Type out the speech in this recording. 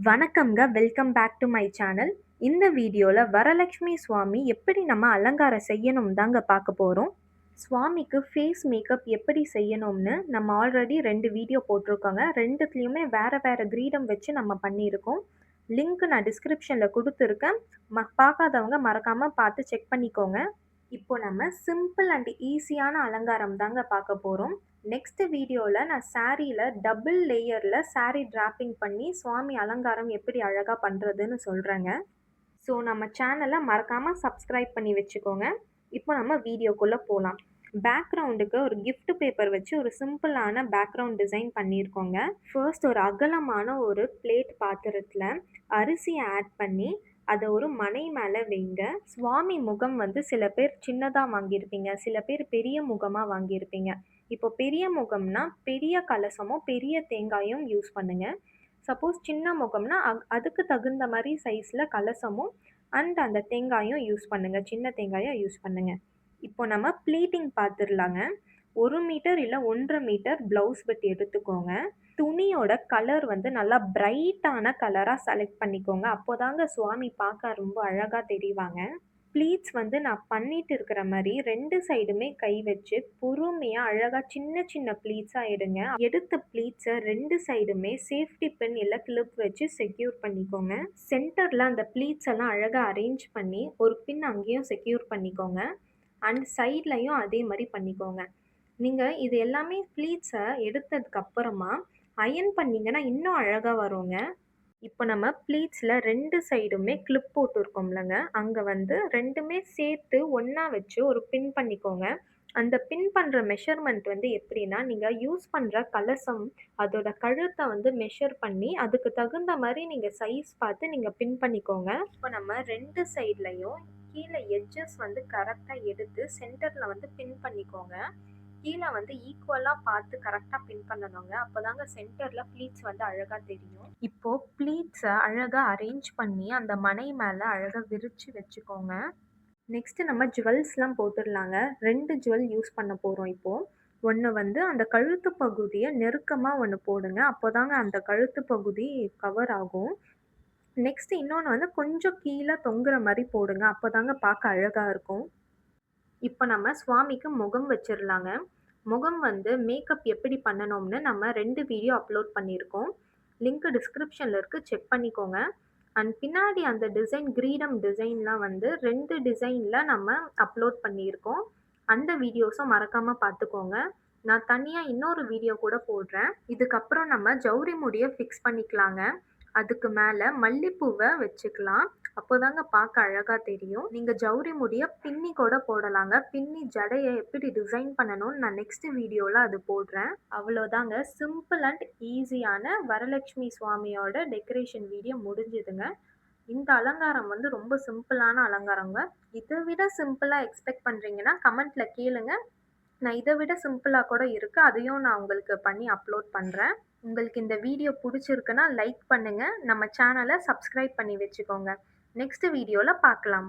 வணக்கம்ங்க. Welcome back to my channel. இந்த வீடியோல வரலட்சுமி சுவாமி எப்படி நம்ம அலங்காரம் செய்யணும் தாங்க பார்க்க போறோம். சுவாமிக்கு ஃபேஸ் மேக்கப் எப்படி செய்யணும்னு நம்ம ஆல்ரெடி 2 வீடியோ போட்டிருக்கோங்க. 2த்துலயுமே வேற வேற கிரீடம் வச்சு நம்ம பண்ணியிருக்கோம். லிங்க் நான் டிஸ்கிரிப்ஷன்ல குடுத்துருக்கேன். பார்க்காதவங்க மறக்காம பார்த்து செக் பண்ணிக்கோங்க. இப்போ நம்ம சிம்பிள் அண்ட் ஈஸியான அலங்காரம் தாங்க பார்க்க போறோம். நெக்ஸ்ட் வீடியோல நான் சாரீல டபுள் லேயர்ல சாரீ டிராப்பிங் பண்ணி சுவாமி அலங்காரம் எப்படி அழகா பண்றதுன்னு சொல்றேங்க. ஸோ நம்ம சேனலை மறக்காம சப்ஸ்கிரைப் பண்ணி வச்சுக்கோங்க. இப்போ நம்ம வீடியோக்குள்ள போகலாம். பேக்ரவுண்டுக்கு ஒரு gift பேப்பர் வச்சு ஒரு சிம்பிளான பேக்ரவுண்ட் டிசைன் பண்ணியிருக்கோங்க. ஃபர்ஸ்ட் ஒரு அகலமான ஒரு பிளேட் பாத்திரத்தில் அரிசியை ஆட் பண்ணி அதை ஒரு மனை மேலே வைங்க. சுவாமி முகம் வந்து சில பேர் சின்னதாக வாங்கியிருப்பீங்க, சில பேர் பெரிய முகமாக வாங்கியிருப்பீங்க. இப்போ பெரிய முகம்னா பெரிய கலசமும் பெரிய தேங்காயும் யூஸ் பண்ணுங்க. சப்போஸ் சின்ன முகம்னா அதுக்கு தகுந்த மாதிரி சைஸில் கலசமும் அண்ட் அந்த தேங்காயும் யூஸ் பண்ணுங்க, சின்ன தேங்காயும் யூஸ் பண்ணுங்க. இப்போ நம்ம ப்ளீட்டிங் பார்த்துடலாங்க. 1 மீட்டர் இல்லை 1.5 மீட்டர் ப்ளவுஸ் பிட் எடுத்துக்கோங்க. துணியோட கலர் வந்து நல்லா பிரைட்டான கலராக செலக்ட் பண்ணிக்கோங்க. அப்போதாங்க சுவாமி பார்க்க ரொம்ப அழகாக தெரிவாங்க. ப்ளீட்ஸ் வந்து நான் பண்ணிட்டு இருக்கிற மாதிரி 2 சைடுமே கை வச்சு பொறுமையாக அழகாக சின்ன சின்ன ப்ளீட்ஸாக எடுங்க. எடுத்த ப்ளீட்ஸை 2 சைடுமே சேஃப்டி பின் இல்லை கிளிப் வச்சு செக்யூர் பண்ணிக்கோங்க. சென்டரில் அந்த ப்ளீட்ஸ் எல்லாம் அழகாக அரேஞ்ச் பண்ணி ஒரு பின் அங்கேயும் செக்யூர் பண்ணிக்கோங்க. அண்ட் சைட்லையும் அதே மாதிரி பண்ணிக்கோங்க. நீங்கள் இது எல்லாமே ப்ளீட்ஸை எடுத்ததுக்கு அப்புறமா அயர்ன் பண்ணிங்கன்னா இன்னும் அழகாக வருங்க. இப்போ நம்ம ப்ளீட்ஸில் 2 சைடுமே கிளிப் போட்டுருக்கோம்லங்க, அங்கே வந்து 2மே சேர்த்து ஒன்றா வச்சு ஒரு பின் பண்ணிக்கோங்க. அந்த பின் பண்ணுற மெஷர்மெண்ட் வந்து எப்படின்னா, நீங்கள் யூஸ் பண்ணுற கலசம் அதோட கழுத்தை வந்து மெஷர் பண்ணி அதுக்கு தகுந்த மாதிரி நீங்கள் சைஸ் பார்த்து நீங்கள் பின் பண்ணிக்கோங்க. இப்போ நம்ம 2 சைட்லையும் கீழே எட்ஜஸ் வந்து கரெக்டாக எடுத்து சென்டரில் வந்து பின் பண்ணிக்கோங்க. கீழே வந்து ஈக்குவலாக பார்த்து கரெக்டாக பின் பண்ணணுங்க. அப்போதாங்க சென்டரில் ப்ளீட்ஸ் வந்து அழகாக தெரியும். இப்போ ப்ளீட்ஸை அழகாக அரேஞ்ச் பண்ணி அந்த மனை மேலே அழகாக விரித்து வச்சுக்கோங்க. நெக்ஸ்ட்டு நம்ம ஜுவல்ஸ்லாம் போட்டுடலாங்க. 2 ஜுவல் யூஸ் பண்ண போகிறோம் இப்போது. ஒன்று வந்து அந்த கழுத்து பகுதியை நெருக்கமாக ஒன்று போடுங்க. அப்போதாங்க அந்த கழுத்து பகுதி கவர் ஆகும். நெக்ஸ்ட்டு இன்னொன்று வந்து கொஞ்சம் கீழே தொங்குற மாதிரி போடுங்க. அப்போதாங்க பார்க்க அழகாக இருக்கும். இப்போ நம்ம சுவாமிக்கு முகம் வச்சிடலாங்க. முகம் வந்து மேக்கப் எப்படி பண்ணணும்னு நம்ம 2 வீடியோ அப்லோட் பண்ணியிருக்கோம். லிங்க் டிஸ்கிரிப்ஷனில் இருக்குது, செக் பண்ணிக்கோங்க. அண்ட் பின்னாடி அந்த டிசைன் கிரீடம் டிசைன்லாம் வந்து 2 டிசைனில் நம்ம அப்லோட் பண்ணியிருக்கோம். அந்த வீடியோஸும் மறக்காமல் பார்த்துக்கோங்க. நான் தனியாக இன்னொரு வீடியோ கூட போடுறேன். இதுக்கப்புறம் நம்ம ஜவுரி முடியை ஃபிக்ஸ் பண்ணிக்கலாங்க. அதுக்கு மேலே மல்லிப்பூவை வச்சுக்கலாம். அப்போதாங்க பார்க்க அழகாக தெரியும். நீங்கள் ஜவுரி முடியை பின்னி கூட போடலாங்க. பின்னி ஜடையை எப்படி டிசைன் பண்ணணும்னு நான் நெக்ஸ்ட் வீடியோவில் அது போடுறேன். அவ்வளோதாங்க, சிம்பிள் அண்ட் ஈஸியான வரலட்சுமி சுவாமியோட டெக்கரேஷன் வீடியோ முடிஞ்சுதுங்க. இந்த அலங்காரம் வந்து ரொம்ப சிம்பிளான அலங்காரங்க. இதை விட சிம்பிளாக எக்ஸ்பெக்ட் பண்ணுறீங்கன்னா கமெண்ட்டில் கேளுங்க. நான் இதை விட சிம்பிளாக கூட இருக்குது, அதையும் நான் உங்களுக்கு பண்ணி அப்லோட் பண்ணுறேன். உங்களுக்கு இந்த வீடியோ பிடிச்சிருக்குன்னா லைக் பண்ணுங்கள், நம்ம சேனலை சப்ஸ்கிரைப் பண்ணி வச்சுக்கோங்க. நெக்ஸ்ட் வீடியோவில் பார்க்கலாம்.